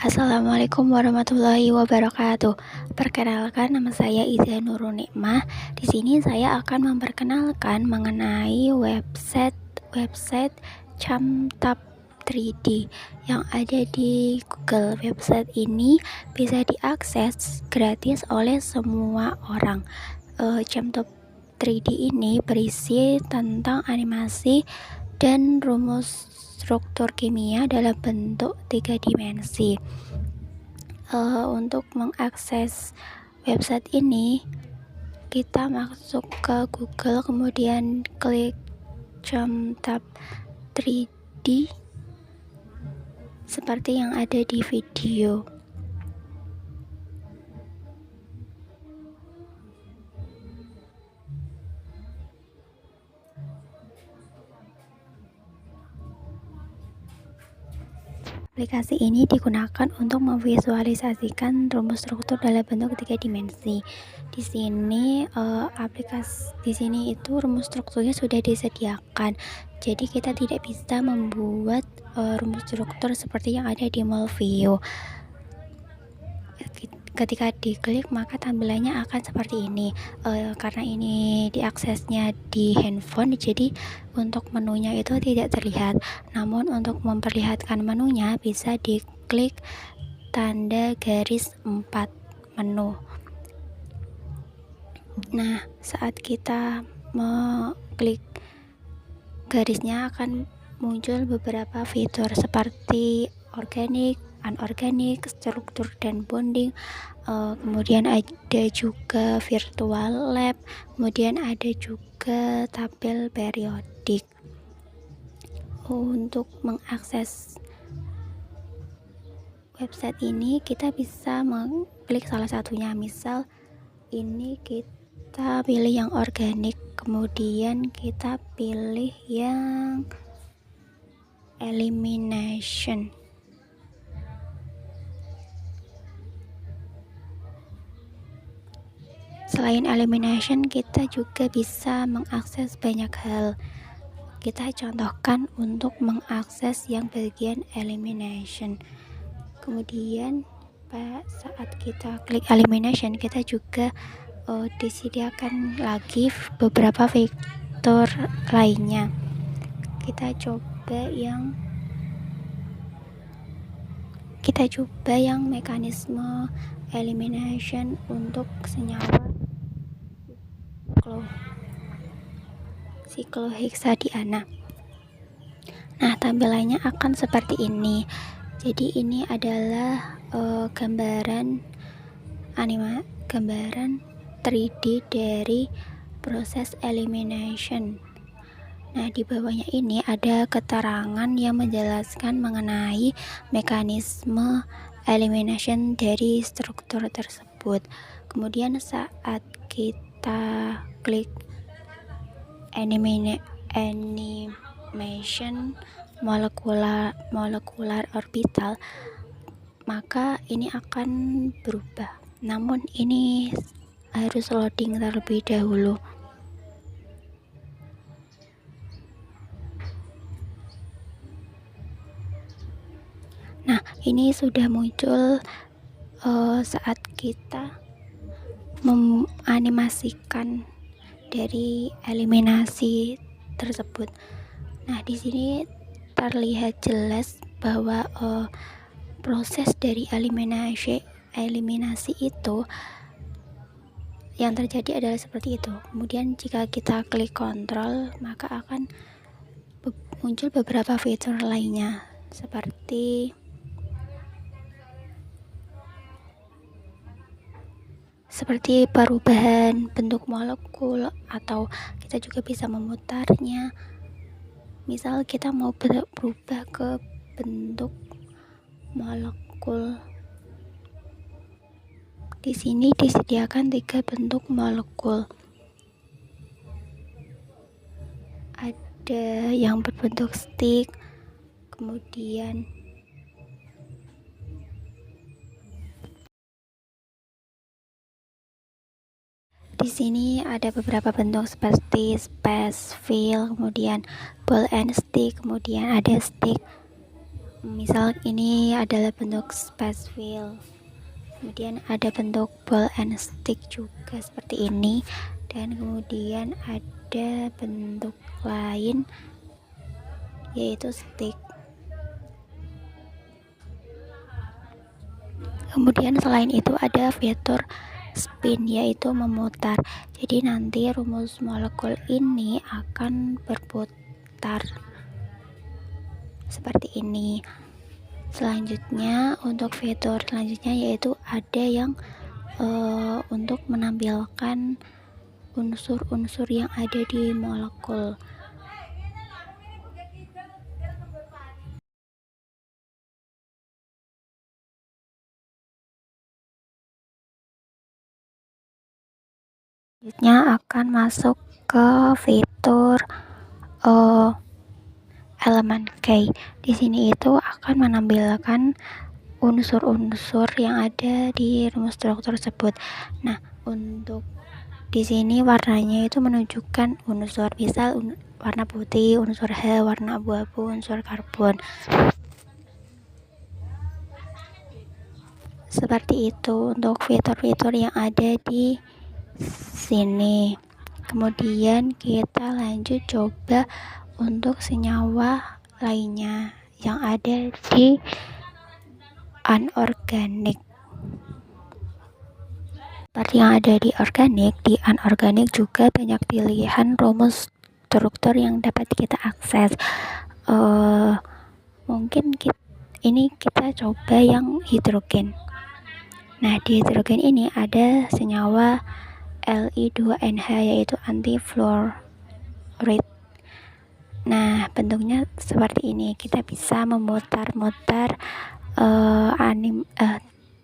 Assalamualaikum warahmatullahi wabarakatuh. Perkenalkan, nama saya Iza Nurul Nikmah. Di sini saya akan memperkenalkan mengenai website Camtab 3D yang ada di Google. Website ini bisa diakses gratis oleh semua orang. Camtab 3D ini berisi tentang animasi dan rumus struktur kimia dalam bentuk 3 dimensi. Untuk mengakses website ini, kita masuk ke Google, kemudian klik Camtab 3D seperti yang ada di video. Aplikasi ini digunakan untuk memvisualisasikan rumus struktur dalam bentuk 3 dimensi. Di sini itu rumus strukturnya sudah disediakan. Jadi kita tidak bisa membuat rumus struktur seperti yang ada di Molvio. Ketika diklik maka tampilannya akan seperti ini. Karena ini diaksesnya di handphone, jadi untuk menunya itu tidak terlihat. Namun untuk memperlihatkan menunya bisa diklik tanda garis 4 menu. Nah, saat kita mengklik garisnya akan muncul beberapa fitur seperti organik, anorganik, struktur dan bonding. Kemudian ada juga virtual lab, kemudian ada juga tabel periodik. Untuk mengakses website ini kita bisa mengklik salah satunya. Misal ini kita pilih yang organik, kemudian kita pilih yang elimination. Selain elimination, kita juga bisa mengakses banyak hal. Kita contohkan untuk mengakses yang bagian elimination. Kemudian saat kita klik elimination, kita juga disediakan lagi beberapa fitur lainnya. Kita coba yang mekanisme elimination untuk senyawa siklohexadiana. Nah, tampilannya akan seperti ini. Jadi ini adalah gambaran 3D dari proses elimination. Nah, di bawahnya ini ada keterangan yang menjelaskan mengenai mekanisme elimination dari struktur tersebut. Kemudian saat kita klik animation molekular orbital, maka ini akan berubah. Namun ini harus loading terlebih dahulu. Nah, ini sudah muncul saat kita menganimasikan dari eliminasi tersebut. Nah, di sini terlihat jelas bahwa proses dari eliminasi itu yang terjadi adalah seperti itu. Kemudian jika kita klik kontrol, maka akan muncul beberapa fitur lainnya seperti perubahan bentuk molekul, atau kita juga bisa memutarnya. Misal kita mau berubah ke bentuk molekul, di sini disediakan 3 bentuk molekul. Ada yang berbentuk stick, kemudian di sini ada beberapa bentuk seperti space fill, kemudian ball and stick, kemudian ada stick. Misal ini adalah bentuk space wheel, kemudian ada bentuk ball and stick juga seperti ini, dan kemudian ada bentuk lain yaitu stick. Kemudian selain itu ada fitur spin, yaitu memutar. Jadi nanti rumus molekul ini akan berputar seperti ini. Selanjutnya untuk fitur selanjutnya yaitu ada yang untuk menampilkan unsur-unsur yang ada di molekul. Selanjutnya akan masuk ke fitur elemen K. Di sini itu akan menampilkan unsur-unsur yang ada di rumus struktur tersebut. Nah, untuk di sini warnanya itu menunjukkan unsur, misal warna putih, unsur H, warna abu-abu, unsur karbon. Seperti itu untuk fitur-fitur yang ada di sini. Kemudian kita lanjut coba untuk senyawa lainnya yang ada di anorganik. Seperti yang ada di organik, di anorganik juga banyak pilihan rumus struktur yang dapat kita akses. Mungkin kita coba yang hidrogen. Nah, di hidrogen ini ada senyawa Li2NH yaitu antifluorid. Nah, bentuknya seperti ini. Kita bisa memutar-mutar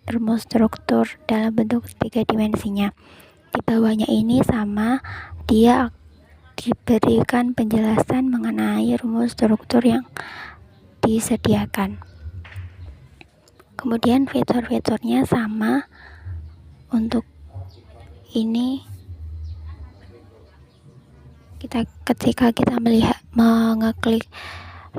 rumus struktur dalam bentuk 3 dimensinya. Di bawahnya ini sama, dia diberikan penjelasan mengenai rumus struktur yang disediakan. Kemudian fitur-fiturnya sama. Untuk ini ketika kita mengeklik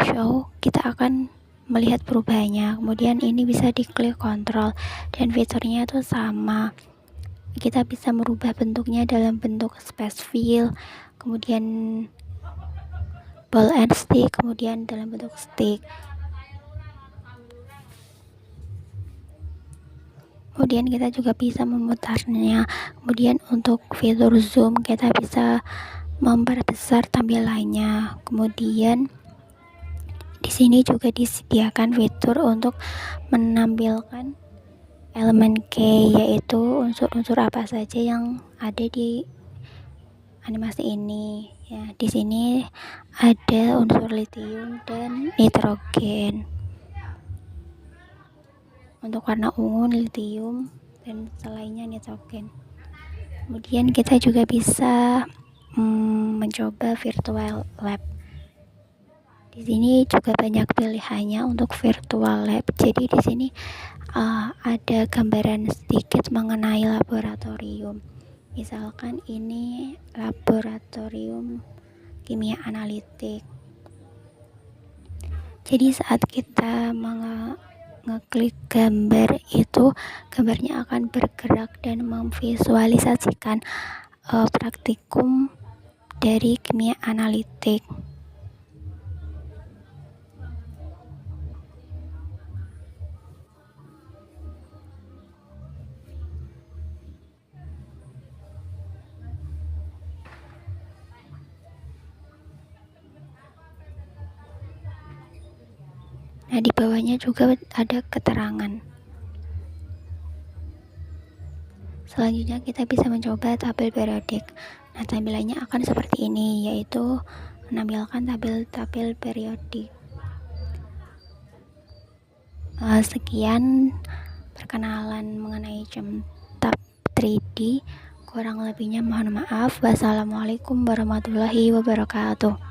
show, kita akan melihat perubahannya. Kemudian ini bisa diklik kontrol, dan fiturnya itu sama. Kita bisa merubah bentuknya dalam bentuk space wheel, kemudian ball and stick, kemudian dalam bentuk stick. Kemudian kita juga bisa memutarnya. Kemudian untuk fitur zoom, kita bisa memperbesar tampilannya. Kemudian di sini juga disediakan fitur untuk menampilkan elemen K, yaitu unsur-unsur apa saja yang ada di animasi ini. Ya, di sini ada unsur litium dan nitrogen. Untuk warna ungu litium dan selainnya nitrogen. Kemudian kita juga bisa mencoba virtual lab. Di sini juga banyak pilihannya untuk virtual lab. Jadi di sini ada gambaran sedikit mengenai laboratorium. Misalkan ini laboratorium kimia analitik. Jadi saat kita ngeklik gambar itu, gambarnya akan bergerak dan memvisualisasikan praktikum dari kimia analitik. Nah, di bawahnya juga ada keterangan. Selanjutnya kita bisa mencoba tabel periodik. Nah, tampilannya akan seperti ini, yaitu menampilkan tabel-tabel periodik. Sekian perkenalan mengenai ChemTab 3D. Kurang lebihnya mohon maaf. Wassalamualaikum warahmatullahi wabarakatuh.